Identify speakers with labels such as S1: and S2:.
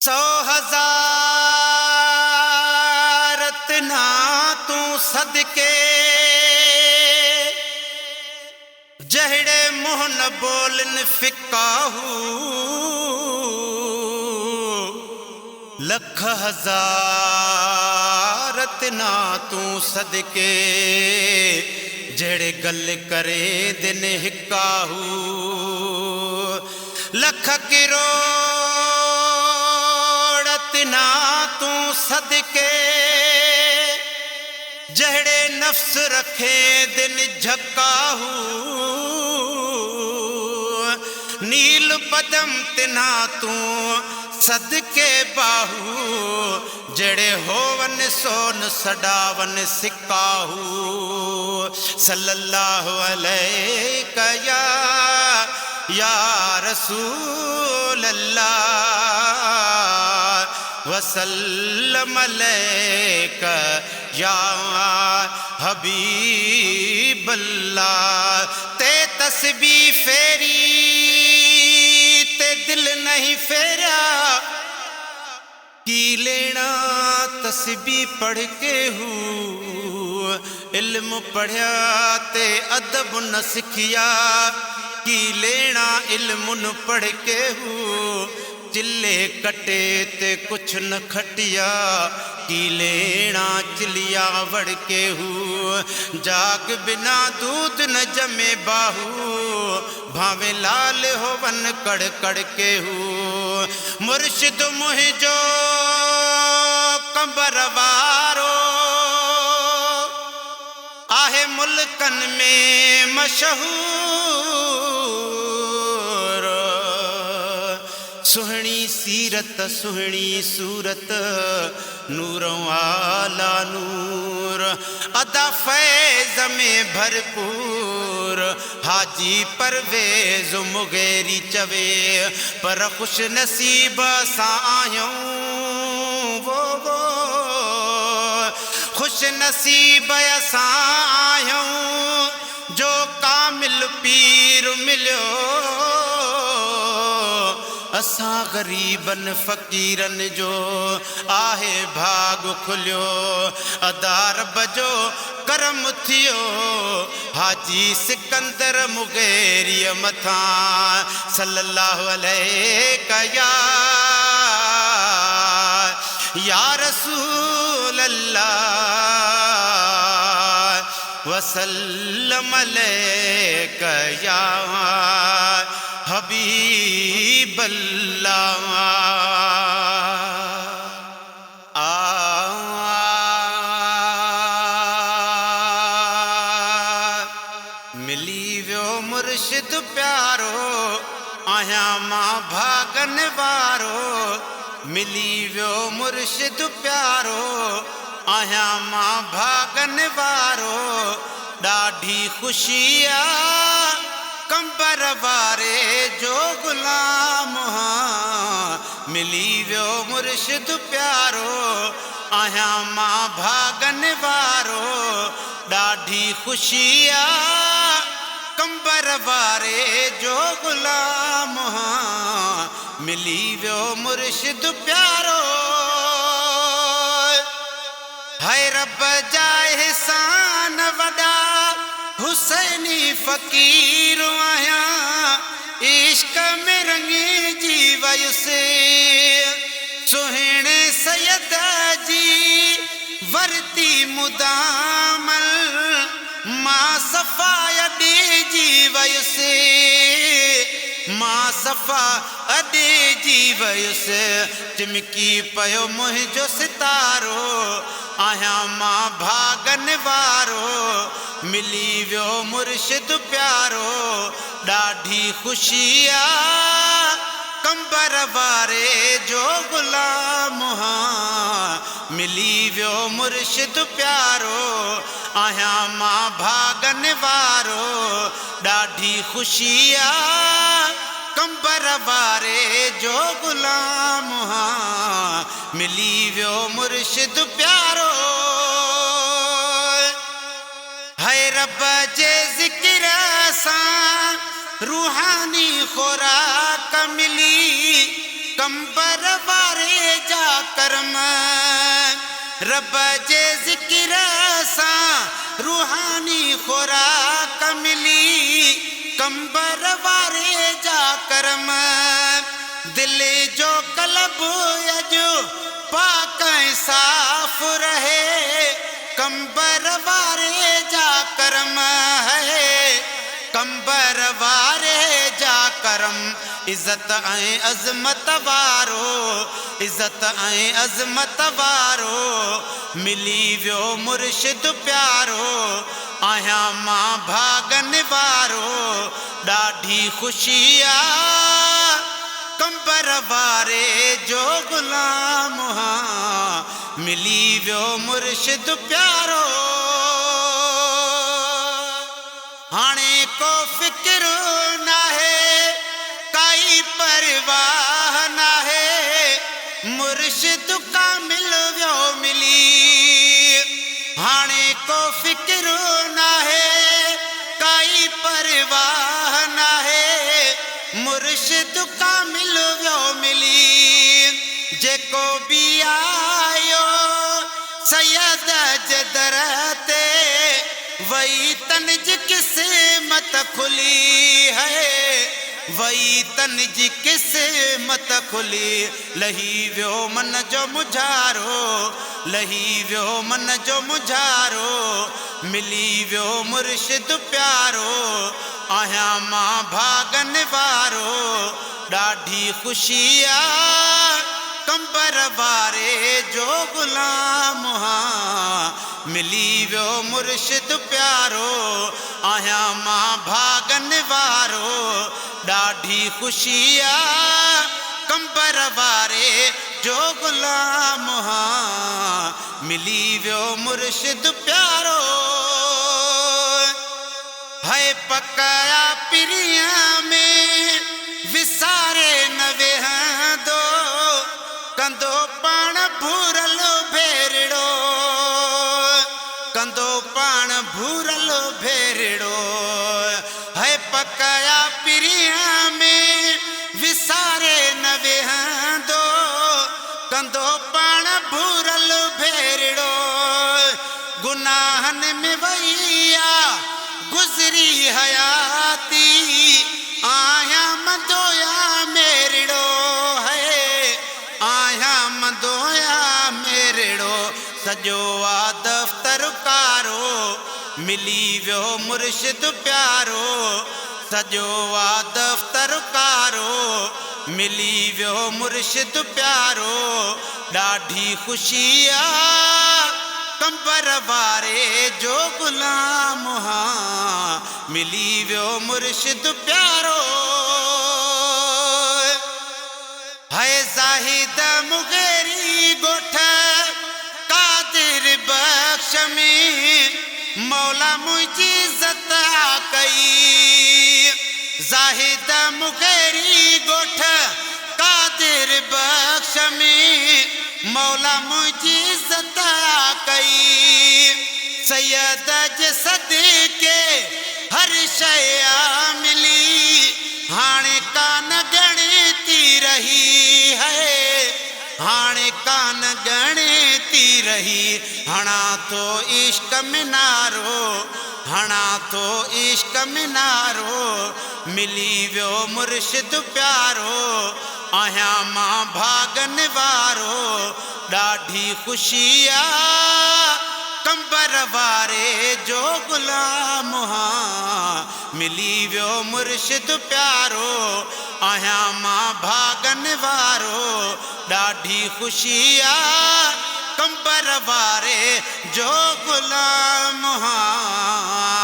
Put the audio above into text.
S1: 100,000 तना तू सदके जहड़े मुँह न बोलन फिकाहू लख हजार तना तू सदके जहड़े गल करे दिन हिकाहू लख करोड़ तना तू सदके जहड़े नफ्स रखे दिन झकाहू नील पदम तना तू सदके बाहू जड़े होवन सोन सडावन सिकाहू सल्लल्लाहु अलैका या रसूल अल्लाह वसल्लम अलैका या हबीब अल्लाह। ते तस्बीह फेरी ते दिल नहीं फेरा की लेना तस्बीह पढ़ के हूँ इल्म पढ़िया ते अदब न सिखिया की लेना इल्म न पढ़ के हूँ चिल्ले कटे ते कुछ न खटिया की लेना चिलिया वड़ के हूँ जाग बिना दूध न जमे बाहू भावे लाल होवन कड़ कड़ के हूँ मुर्शिद मुहिजो कंबर वारो आहे मुल्कन में मशहूर सुहणी सीरत सुहणी सूरत नूरों आला नूर अदा फैज़ में भरपूर हाजी परवेज़ मुगेरी चवे पर खुश नसीब सां आयूं वो खुश नसीब असां आयूं जो कामिल पीर मिलियो असां ग़रीबन फ़कीरन जो आहे भाग खुलियो अदा रब जो करम थियो हाजी सिकंदर मुगेरीअ मथां सल्लल्लाहु अलैका या रसूल अल्लाह वसल्लम अलैका या हबीब अल्लाह। मिली वियो मुर्शिद प्यारो आया मां भागन वारो मिली वियो मुर्शिद प्यारो आया मां भागन वारो ॾाढी ख़ुशी आहे कंबर वारे जो गुलाम हाँ मिली वियो मुर्शिद प्यारो आया मां भागन वारो ॾाढी ख़ुशी आहे कंबर वारे जो गुलाम हाँ मिली वियो मुर्शिद प्यारो है रब जा एहसान वॾा हुसैनी फ़कीर आया इश्क में रंगी जी वयुसे सुहिणे सैयद जी वरती मुदामल मां सफ़ा अॾे जी वयुसे मां सफ़ा अॾे जी वयुसे चिमकी पियो मुंहिंजो सितारो आया मां भागन वारो मिली वियो मुर्शिद प्यारो ॾाढी ख़ुशी आहे कंबर वारे जो गुलाम हाँ मिली वियो मुर्शिद प्यारो आया मां भागन वारो ॾाढी ख़ुशी आहे कंबर वारे जो गुलाम हाँ मिली वियो मुर्शिद प्यारो है रब जे ज़िक्र सां रूहानी खुराक मिली कंबर वारे जा करम रब जे ज़िक्र सां रूहानी खुराक मिली कंबर वारे जा करम दिल जो कलब अजो पाक साफ रहे कंबर वारे जा करम है कंबर वारे जा करम इज़्ज़त ऐं अज़मत वारो इज़्ज़त ऐं अज़मत वारो मिली वियो मुर्शिद प्यारो आहियां मां भागन वारो ॾाढी ख़ुशी आहे कंबर वारे जो ग़ुलाम हां मिली वियो मुर्शिद प्यारो हाणे को फ़िक्र नाहे काई परवाह नाहे मुर्शिद कामिल वियो मिली हाणे को फ़िक्र नाहे काई परवाह नाहे मुर्शिद कामिल वियो मिली जेको बि आयो सैयद जे दर ते वही तनज किस्मत खुली है वही तनज किस्मत खुली लही वियो मन जो मुझारो लही वियो मन जो मुझारो मिली वियो मुर्शिद प्यारो आहियां मां भागन वारो ॾाढी ख़ुशी आहे कंबर वारे जो ग़ुलाम हां मिली वियो मुर्शिद प्यारो आहियां मां भागन वारो ॾाढी ख़ुशी आहे कंबर वारे जो ग़ुलाम हां मिली वियो मुर्शिद प्यारो है पकाया पिरिया में विसारे न वेहंदो कंदो पाण भूरल भेरड़ो कंदो पाण भूरल भेरड़ो है पकाया पिरिया में विसारे न वेहंदो कंदो पाण भूरल भेरड़ो गुनाहन में वैया गुज़री हयाती आया मदोया मेरड़ो है आया मदोया मेरड़ो सजो आ दफ्तर कारो मिली वियो मुर्शिद प्यारो सजो आ दफ्तर कारो मिली वियो मुर्शिद प्यारो ॾाढी ख़ुशी आहे कंबर वारे जो ग़ुलाम हां मिली वियो मुर्शिद प्यारो है ज़ाहिद मुग़ेरी ॻोठ कादिर बख्श में मौला मुंहिंजी इज़्ज़त कई ज़ाहिद मुग़ेरी ॻोठ कादिर बख्श में मौला मुंहिंजी इज़्ज़त कई सैयद जे सदके हर शइ मिली हाणे कान ॻणती रही है हाणे कान ॻणती रही हणा थो इश्क में नारो हणा थो इश्क में नारो मिली वियो मुर्शिद प्यारो आहियां मां भागन वारो ॾाढी ख़ुशी आहे कंबर वारे जो ग़ुलाम हां मिली वियो मुर्शिद प्यारो आहियां मां भागन वारो ॾाढी ख़ुशी आहे कंबर वारे जो ग़ुलाम हां